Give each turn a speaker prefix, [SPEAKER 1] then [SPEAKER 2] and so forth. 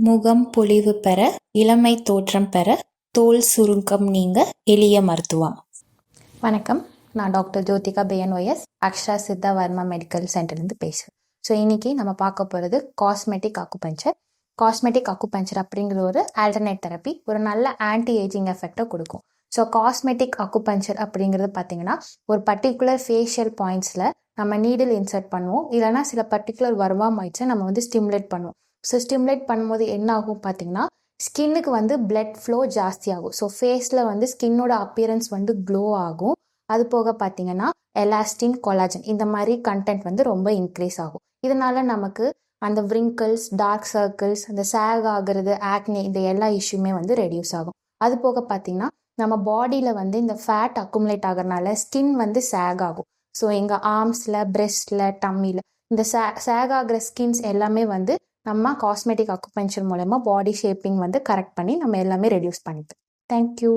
[SPEAKER 1] முகம் பொலிவு பெற, இளமை தோற்றம் பெற, தோல் சுருக்கம் நீங்க எளிய மருத்துவம்.
[SPEAKER 2] வணக்கம், நான் doctor Jyothika BNOS Akshara Siddha Varma medical சென்டர்லேருந்து பேசுகிறேன். ஸோ இன்றைக்கி நம்ம பார்க்க போகிறது காஸ்மெட்டிக் அக்குபஞ்சர். காஸ்மெட்டிக் அக்குபஞ்சர் அப்படிங்கிற ஒரு ஆல்டர்னேட் தெரப்பி ஒரு நல்ல ஆன்டி ஏஜிங் எஃபெக்டை கொடுக்கும். ஸோ காஸ்மெட்டிக் அக்குபஞ்சர் அப்படிங்கிறது பார்த்திங்கன்னா ஒரு பர்டிகுலர் ஃபேஷியல் பாயிண்ட்ஸில் நம்ம நீடில் இன்சர்ட் பண்ணுவோம், இல்லைனா சில பர்டிகுலர் வர்மா மைட்ஸை நம்ம ஸ்டிமுலேட் பண்ணுவோம். ஸோ ஸ்டிமுலேட் பண்ணும்போது என்ன ஆகும் பார்த்தீங்கன்னா, ஸ்கின்னுக்கு பிளட் ஃப்ளோ ஜாஸ்தி ஆகும். ஸோ ஃபேஸில் ஸ்கின்னோட அப்பியரன்ஸ் க்ளோ ஆகும். அது போக பார்த்தீங்கன்னா எலாஸ்டின், கொலாஜன் இந்த மாதிரி கண்டென்ட் ரொம்ப இன்க்ரீஸ் ஆகும். இதனால நமக்கு அந்த விரிங்கிள்ஸ், டார்க் சர்க்கிள்ஸ், அந்த சேக் ஆகுறது, ஆக்னே இந்த எல்லா இஷ்யூமே ரெடியூஸ் ஆகும். அது போக பார்த்தீங்கன்னா நம்ம பாடியில் இந்த ஃபேட் அக்குமுலேட் ஆகிறதுனால ஸ்கின் சேக் ஆகும். ஸோ எங்கள் ஆர்ம்ஸில், பிரெஸ்டில், டம்மியில் இந்த சேக் ஆகிற ஸ்கின்ஸ் எல்லாமே நம்ம காஸ்மெட்டிக் அக்குபஞ்சர் மூலமா பாடி ஷேப்பிங் கரெக்ட் பண்ணி நம்ம எல்லாமே ரெடியூஸ் பண்ணிக்கலாம். தேங்க்யூ.